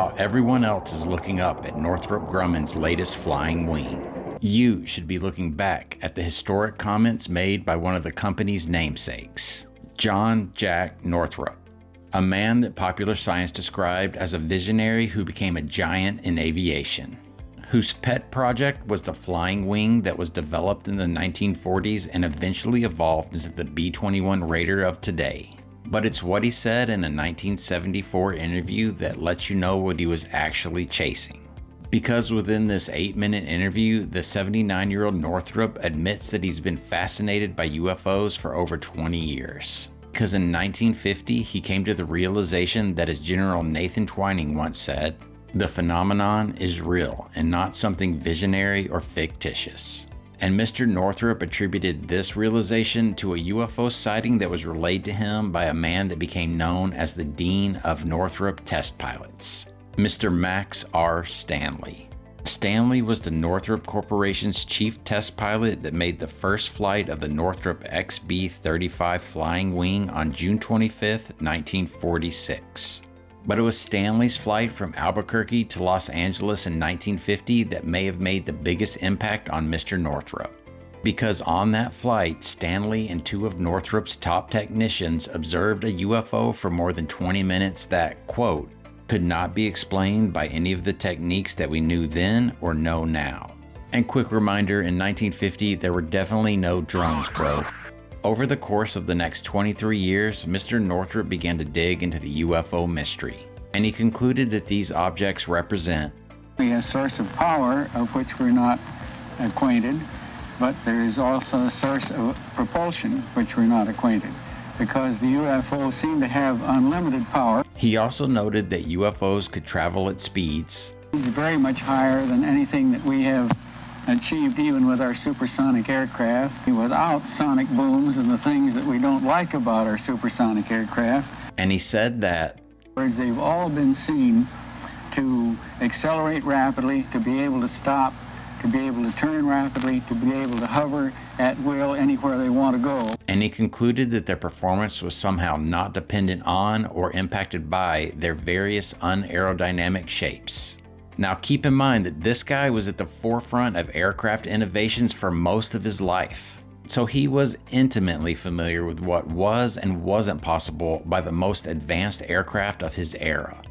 while everyone else is looking up at Northrop Grumman's latest flying wing, you should be looking back at the historic comments made by one of the company's namesakes, John Jack Northrop, a man that popular science described as a visionary who became a giant in aviation, whose pet project was the flying wing that was developed in the 1940s and eventually evolved into the B-21 Raider of today. But it's what he said in a 1974 interview that lets you know what he was actually chasing. Because within this 8-minute interview, the 79-year-old Northrop admits that he's been fascinated by UFOs for over 20 years. Because in 1950, he came to the realization that, as General Nathan Twining once said, the phenomenon is real and not something visionary or fictitious. And Mr. Northrop attributed this realization to a UFO sighting that was relayed to him by a man that became known as the Dean of Northrop Test Pilots, Mr. Max R. Stanley. Stanley was the Northrop Corporation's chief test pilot that made the first flight of the Northrop XB-35 flying wing on June 25, 1946. But it was Stanley's flight from Albuquerque to Los Angeles in 1950 that may have made the biggest impact on Mr. Northrop. Because on that flight, Stanley and two of Northrop's top technicians observed a UFO for more than 20 minutes that, quote, could not be explained by any of the techniques that we knew then or know now. And quick reminder, in 1950, there were definitely no drones, bro. Over the course of the next 23 years, Mr. Northrop began to dig into the UFO mystery, and he concluded that these objects represent a source of power of which we're not acquainted, but there is also a source of propulsion which we're not acquainted, because the UFOs seem to have unlimited power. He also noted that UFOs could travel at speeds very much higher than anything that we have achieved even with our supersonic aircraft, without sonic booms and the things that we don't like about our supersonic aircraft. And he said that they've all been seen to accelerate rapidly, to be able to stop, to be able to turn rapidly, to be able to hover at will anywhere they want to go. And he concluded that their performance was somehow not dependent on or impacted by their various unaerodynamic shapes. Now keep in mind that this guy was at the forefront of aircraft innovations for most of his life. So he was intimately familiar with what was and wasn't possible by the most advanced aircraft of his era.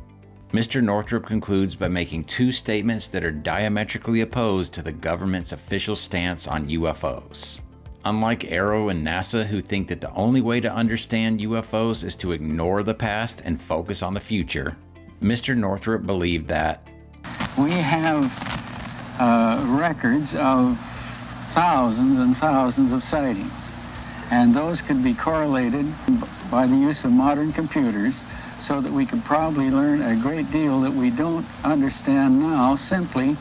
Mr. Northrop concludes by making two statements that are diametrically opposed to the government's official stance on UFOs. Unlike Aero and NASA, who think that the only way to understand UFOs is to ignore the past and focus on the future, Mr. Northrop believed that we have records of thousands and thousands of sightings, and those could be correlated by the use of modern computers so that we could probably learn a great deal that we don't understand now simply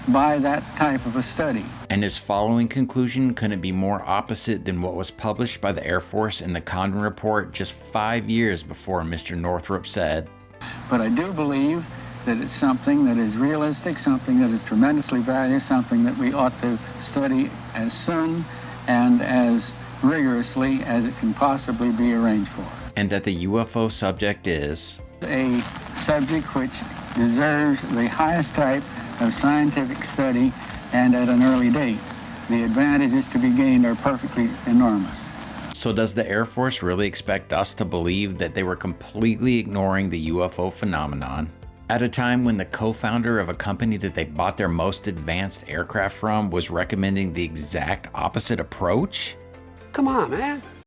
by that type of a study. And his following conclusion couldn't be more opposite than what was published by the Air Force in the Condon Report just 5 years before Mr. Northrop said, but I do believe that it's something that is realistic, something that is tremendously valuable, something that we ought to study as soon and as rigorously as it can possibly be arranged for. And that the UFO subject is a subject which deserves the highest type of scientific study and at an early date. The advantages to be gained are perfectly enormous. So does the Air Force really expect us to believe that they were completely ignoring the UFO phenomenon at a time when the co-founder of a company that they bought their most advanced aircraft from was recommending the exact opposite approach? Come on, man.